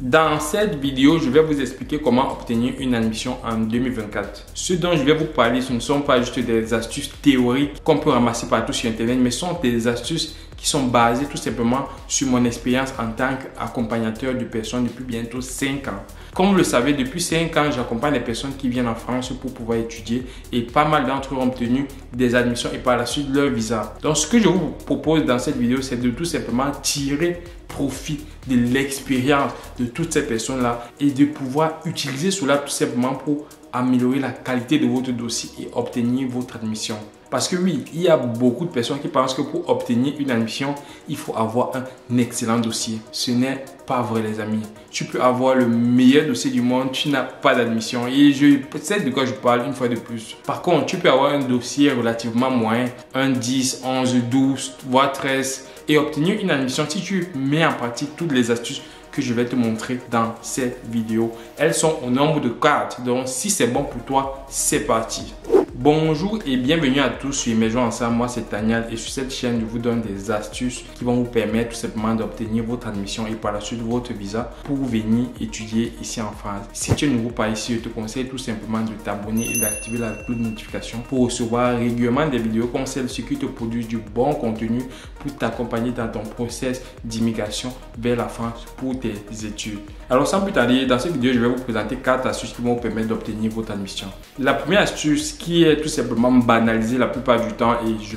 Dans cette vidéo, je vais vous expliquer comment obtenir une admission en 2024. Ce dont je vais vous parler, ce ne sont pas juste des astuces théoriques qu'on peut ramasser partout sur Internet, mais ce sont des astuces qui sont basées tout simplement sur mon expérience en tant qu'accompagnateur de personnes depuis bientôt 5 ans. Comme vous le savez, depuis 5 ans, j'accompagne les personnes qui viennent en France pour pouvoir étudier et pas mal d'entre eux ont obtenu des admissions et par la suite leur visa. Donc, ce que je vous propose dans cette vidéo, c'est de tout simplement tirer profit de l'expérience de toutes ces personnes-là et de pouvoir utiliser cela tout simplement pour améliorer la qualité de votre dossier et obtenir votre admission. Parce que oui, il y a beaucoup de personnes qui pensent que pour obtenir une admission, il faut avoir un excellent dossier. Ce n'est pas vrai, les amis. Tu peux avoir le meilleur dossier du monde, tu n'as pas d'admission. Et je sais de quoi je parle une fois de plus. Par contre, tu peux avoir un dossier relativement moyen, un 10, 11, 12, voire 13, et obtenir une admission si tu mets en pratique toutes les astuces que je vais te montrer dans cette vidéo. Elles sont au nombre de 4. Donc, si c'est bon pour toi, c'est parti. Bonjour et bienvenue à tous sur Émergeons Ensemble. Moi, c'est Daniel et sur cette chaîne, je vous donne des astuces qui vont vous permettre tout simplement d'obtenir votre admission et par la suite votre visa pour venir étudier ici en France. Si tu es nouveau par ici, je te conseille tout simplement de t'abonner et d'activer la cloche de notification pour recevoir régulièrement des vidéos comme celle-ci qui te produisent du bon contenu pour t'accompagner dans ton process d'immigration vers la France pour tes études. Alors, sans plus tarder, dans cette vidéo, je vais vous présenter 4 astuces qui vont vous permettre d'obtenir votre admission. La première astuce qui est tout simplement banalisée la plupart du temps et je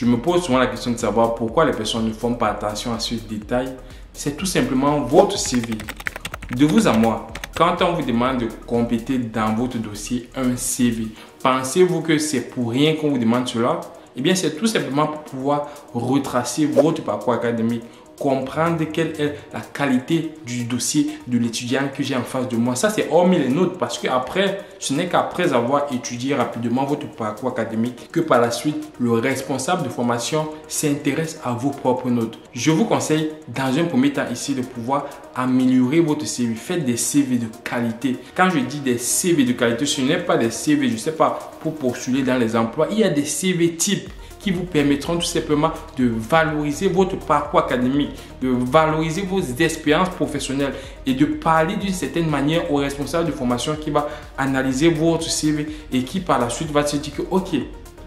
me pose souvent la question de savoir pourquoi les personnes ne font pas attention à ce détail, c'est tout simplement votre CV. De vous à moi, quand on vous demande de compléter dans votre dossier un CV, pensez-vous que c'est pour rien qu'on vous demande cela? Eh bien, c'est tout simplement pour pouvoir retracer votre parcours académique, comprendre quelle est la qualité du dossier de l'étudiant que j'ai en face de moi. Ça, c'est hormis les notes parce que après, ce n'est qu'après avoir étudié rapidement votre parcours académique que par la suite, le responsable de formation s'intéresse à vos propres notes. Je vous conseille dans un premier temps ici de pouvoir améliorer votre CV. Faites des CV de qualité. Quand je dis des CV de qualité, ce n'est pas des CV, je ne sais pas, pour postuler dans les emplois. Il y a des CV types qui vous permettront tout simplement de valoriser votre parcours académique, de valoriser vos expériences professionnelles et de parler d'une certaine manière au responsable de formation qui va analyser votre CV et qui par la suite va se dire que ok,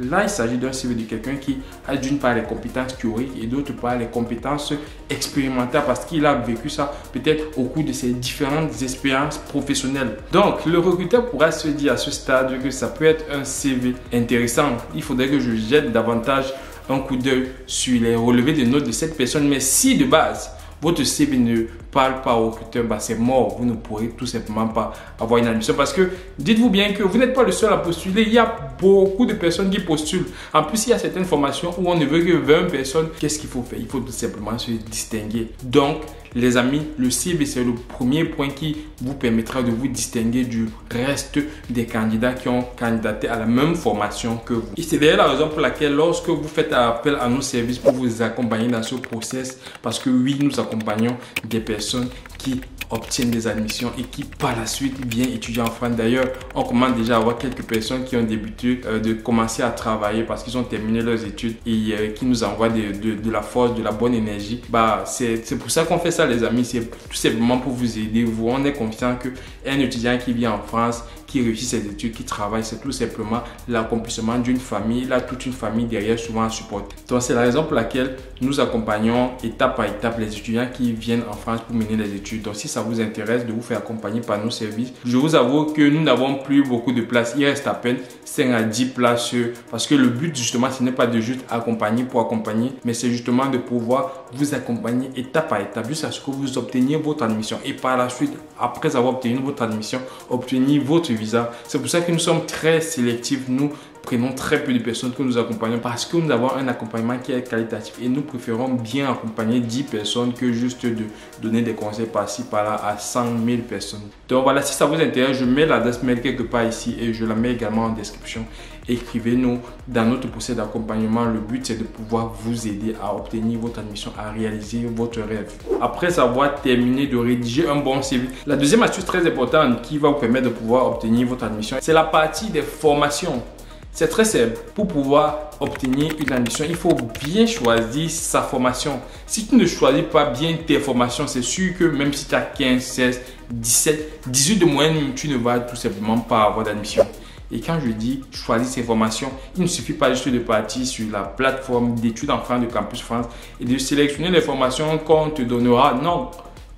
là, il s'agit d'un CV de quelqu'un qui a d'une part les compétences théoriques et d'autre part les compétences expérimentales parce qu'il a vécu ça peut-être au cours de ses différentes expériences professionnelles. Donc, le recruteur pourra se dire à ce stade que ça peut être un CV intéressant. Il faudrait que je jette davantage un coup d'œil sur les relevés de notes de cette personne. Mais si de base, votre CV ne parle pas au recruteur, c'est mort. Vous ne pourrez tout simplement pas avoir une admission parce que dites-vous bien que vous n'êtes pas le seul à postuler. Il y a beaucoup de personnes qui postulent. En plus, il y a certaines formations où on ne veut que 20 personnes. Qu'est-ce qu'il faut faire? Il faut tout simplement se distinguer. Donc, les amis, le CV, c'est le premier point qui vous permettra de vous distinguer du reste des candidats qui ont candidaté à la même formation que vous. Et c'est d'ailleurs la raison pour laquelle lorsque vous faites appel à nos services pour vous accompagner dans ce process, parce que oui, nous accompagnons des personnes qui obtiennent des admissions et qui par la suite viennent étudier en France. D'ailleurs, on commence déjà à avoir quelques personnes qui ont débuté de commencer à travailler parce qu'ils ont terminé leurs études et qui nous envoient de la force, de la bonne énergie. C'est pour ça qu'on fait ça, les amis. C'est tout simplement pour vous aider. On est confiant qu'un étudiant qui vient en France, qui réussit ses études, qui travaille, c'est tout simplement l'accomplissement d'une famille. Il a toute une famille derrière souvent à supporter. Donc, c'est la raison pour laquelle nous accompagnons étape par étape les étudiants qui viennent en France pour mener les études. Donc, si ça vous intéresse de vous faire accompagner par nos services, je vous avoue que nous n'avons plus beaucoup de places. Il reste à peine 5 à 10 places parce que le but justement, ce n'est pas de juste accompagner pour accompagner, mais c'est justement de pouvoir vous accompagner étape par étape jusqu'à ce que vous obteniez votre admission et par la suite, après avoir obtenu votre admission, obtenir votre visa. C'est pour ça que nous sommes très sélectifs. Nous prenons très peu de personnes que nous accompagnons parce que nous avons un accompagnement qui est qualitatif et nous préférons bien accompagner 10 personnes que juste de donner des conseils par-ci par-là à 100 000 personnes. Donc voilà, si ça vous intéresse, je mets l'adresse mail quelque part ici et je la mets également en description. Écrivez-nous dans notre procès d'accompagnement. Le but, c'est de pouvoir vous aider à obtenir votre admission, à réaliser votre rêve. Après avoir terminé de rédiger un bon CV, la deuxième astuce très importante qui va vous permettre de pouvoir obtenir votre admission, c'est la partie des formations. C'est très simple. Pour pouvoir obtenir une admission, il faut bien choisir sa formation. Si tu ne choisis pas bien tes formations, c'est sûr que même si tu as 15, 16, 17, 18 de moyenne, tu ne vas tout simplement pas avoir d'admission. Et quand je dis choisir ses formations, il ne suffit pas juste de partir sur la plateforme d'études en France de Campus France et de sélectionner les formations qu'on te donnera. Non,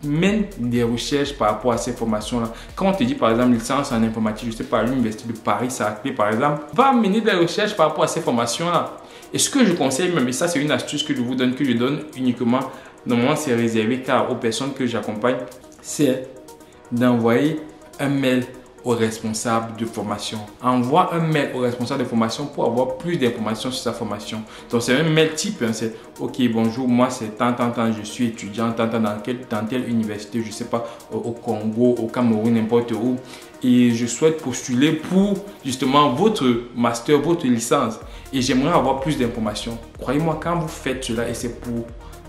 mène des recherches par rapport à ces formations-là. Quand on te dit par exemple licence en informatique, je sais pas, à l'université de Paris-Saclay par exemple, va mener des recherches par rapport à ces formations-là. Et ce que je conseille même, et ça c'est une astuce que je vous donne, que je donne uniquement, normalement c'est réservé car aux personnes que j'accompagne, c'est d'envoyer un mail au responsable de formation. Envoie un mail au responsable de formation pour avoir plus d'informations sur sa formation. Donc c'est un mail type, hein, c'est ok, bonjour, moi c'est tant, je suis étudiant, dans telle université, je sais pas, au Congo, au Cameroun, n'importe où. Et je souhaite postuler pour justement votre master, votre licence. Et j'aimerais avoir plus d'informations. Croyez-moi, quand vous faites cela, et c'est pour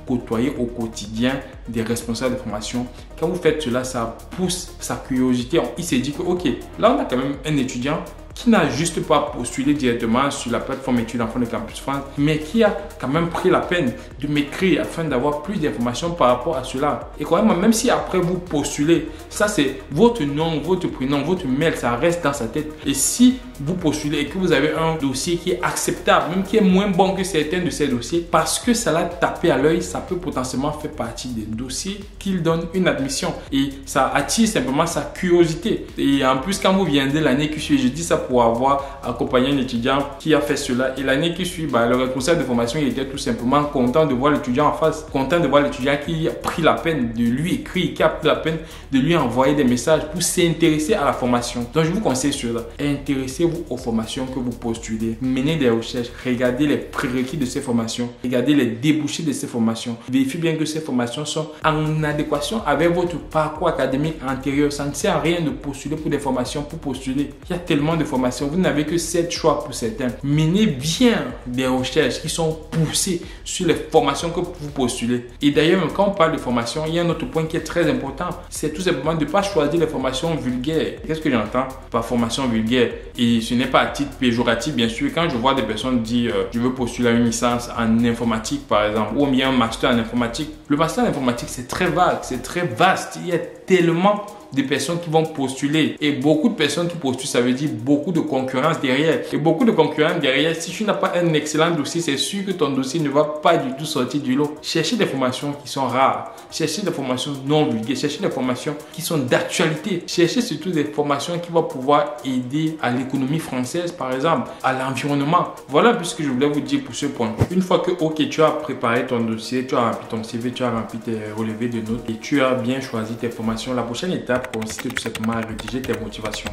côtoyer au quotidien des responsables de formation, quand vous faites cela, ça pousse sa curiosité. Il s'est dit que ok, là on a quand même un étudiant qui n'a juste pas postulé directement sur la plateforme études en France de Campus France, mais qui a quand même pris la peine de m'écrire afin d'avoir plus d'informations par rapport à cela. Et croyez-moi, même si après vous postulez, ça c'est votre nom, votre prénom, votre mail, ça reste dans sa tête. Et si vous postulez et que vous avez un dossier qui est acceptable, même qui est moins bon que certains de ces dossiers, parce que ça l'a tapé à l'œil, ça peut potentiellement faire partie des dossiers qu'il donne une admission. Et ça attire simplement sa curiosité. Et en plus, quand vous viendrez l'année qui suit, je dis ça pour avoir accompagné un étudiant qui a fait cela. Et l'année qui suit, le responsable de formation, il était tout simplement content de voir l'étudiant en face, content de voir l'étudiant qui a pris la peine de lui écrire, qui a pris la peine de lui envoyer des messages pour s'intéresser à la formation. Donc, je vous conseille cela. Intéressez-vous aux formations que vous postulez. Menez des recherches. Regardez les prérequis de ces formations. Regardez les débouchés de ces formations. Vérifiez bien que ces formations sont en adéquation avec votre parcours académique antérieur. Ça ne sert à rien de postuler pour des formations pour postuler. Il y a tellement de formations. Vous n'avez que 7 choix pour certains. Menez bien des recherches qui sont poussées sur les formations que vous postulez. Et d'ailleurs, quand on parle de formation, il y a un autre point qui est très important. C'est tout simplement de ne pas choisir les formations vulgaires. Qu'est-ce que j'entends par formation vulgaire? Et ce n'est pas à titre péjoratif, bien sûr. Quand je vois des personnes dire je veux postuler à une licence en informatique, par exemple, ou bien un master en informatique. Le master en informatique, c'est très vague, c'est très vaste. Il y a tellement de personnes qui vont postuler et beaucoup de personnes qui postulent, ça veut dire beaucoup de concurrence derrière. Et beaucoup de concurrence derrière, si tu n'as pas un excellent dossier, c'est sûr que ton dossier ne va pas du tout sortir du lot. Cherchez des formations qui sont rares, cherchez des formations non vulgaires, cherchez des formations qui sont d'actualité, cherchez surtout des formations qui vont pouvoir aider à l'économie française, par exemple, à l'environnement. Voilà ce que je voulais vous dire pour ce point. Une fois que ok, tu as préparé ton dossier, tu as rempli ton CV, tu as rempli tes relevés de notes et tu as bien choisi tes formations, la prochaine étape consiste tout simplement à rédiger tes motivations.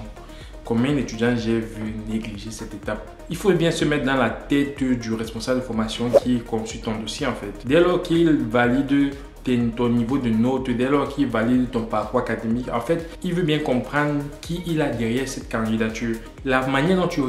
Combien d'étudiants j'ai vu négliger cette étape? Il faut bien se mettre dans la tête du responsable de formation qui consulte ton dossier en fait. Dès lors qu'il valide ton niveau de notes, dès lors qu'il valide ton parcours académique, en fait, il veut bien comprendre qui il a derrière cette candidature. La manière dont tu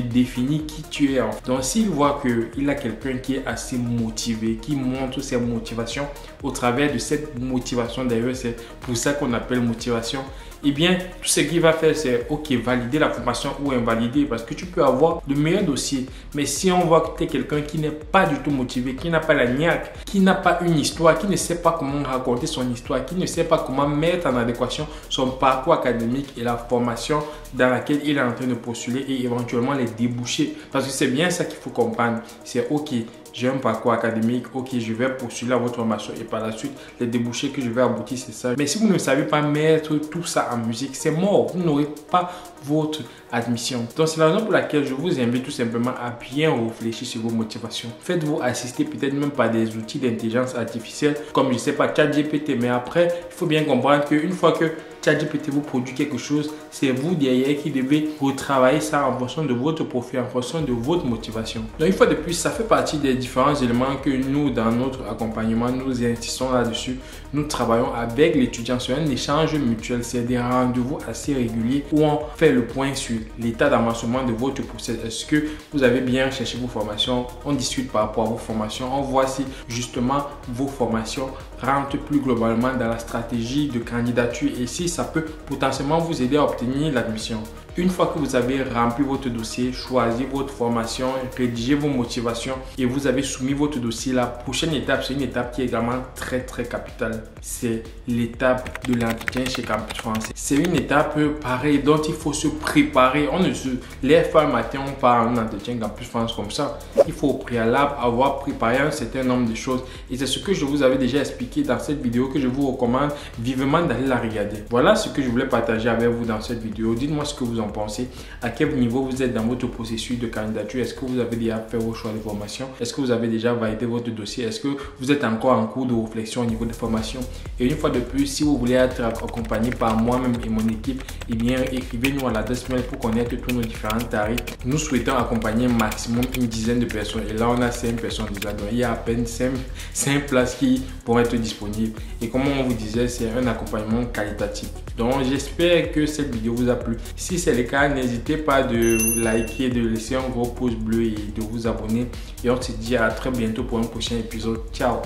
définis qui tu es. Donc, s'il voit qu'il a quelqu'un qui est assez motivé, qui montre ses motivations au travers de cette motivation, d'ailleurs, c'est pour ça qu'on appelle motivation. Eh bien, tout ce qu'il va faire, c'est ok, valider la formation ou invalider parce que tu peux avoir le meilleur dossier. Mais si on voit que tu es quelqu'un qui n'est pas du tout motivé, qui n'a pas la niaque, qui n'a pas une histoire, qui ne sait pas comment raconter son histoire, qui ne sait pas comment mettre en adéquation son parcours académique et la formation dans laquelle il est en train de postuler et éventuellement les déboucher. Parce que c'est bien ça qu'il faut comprendre. C'est ok, j'ai un parcours académique, ok, je vais poursuivre à votre formation et par la suite, les débouchés que je vais aboutir, c'est ça. Mais si vous ne savez pas mettre tout ça en musique, c'est mort. Vous n'aurez pas votre admission. Donc, c'est la raison pour laquelle je vous invite tout simplement à bien réfléchir sur vos motivations. Faites-vous assister peut-être même par des outils d'intelligence artificielle comme, je sais pas, ChatGPT. Mais après, il faut bien comprendre qu'une fois que ChatGPT vous produit quelque chose, c'est vous derrière qui devez retravailler ça en fonction de votre profil, en fonction de votre motivation. Donc, une fois de plus, ça fait partie des différents éléments que nous, dans notre accompagnement, nous insistons là-dessus. Nous travaillons avec l'étudiant sur un échange mutuel. C'est des rendez-vous assez réguliers où on fait le point sur l'état d'avancement de votre process. Est-ce que vous avez bien cherché vos formations? On discute par rapport à vos formations. On voit si justement vos formations rentrent plus globalement dans la stratégie de candidature et si ça peut potentiellement vous aider à obtenir l'admission. Une fois que vous avez rempli votre dossier, choisi votre formation, rédigé vos motivations et vous avez soumis votre dossier, la prochaine étape, c'est une étape qui est également très capitale. C'est l'étape de l'entretien chez Campus Français. C'est une étape pareille dont il faut se préparer. On ne se lève pas le matin, on part à un entretien Campus France comme ça. Il faut au préalable avoir préparé un certain nombre de choses. Et c'est ce que je vous avais déjà expliqué dans cette vidéo que je vous recommande vivement d'aller la regarder. Voilà ce que je voulais partager avec vous dans cette vidéo. Dites-moi ce que vous en pensez. À quel niveau vous êtes dans votre processus de candidature? Est-ce que vous avez déjà fait vos choix de formation? Est-ce que vous avez déjà validé votre dossier? Est-ce que vous êtes encore en cours de réflexion au niveau de formation? Et une fois de plus, si vous voulez être accompagné par moi-même et mon équipe, eh bien, écrivez-nous à l'adresse mail pour connaître tous nos différents tarifs. Nous souhaitons accompagner maximum une dizaine de personnes. Et là, on a 5 personnes déjà. Donc, il y a à peine 5 places qui pourront être disponibles. Et comme on vous disait, c'est un accompagnement qualitatif. Donc, j'espère que cette vidéo vous a plu. Si c'est le cas, n'hésitez pas de liker, de laisser un gros pouce bleu et de vous abonner. Et on se dit à très bientôt pour un prochain épisode. Ciao!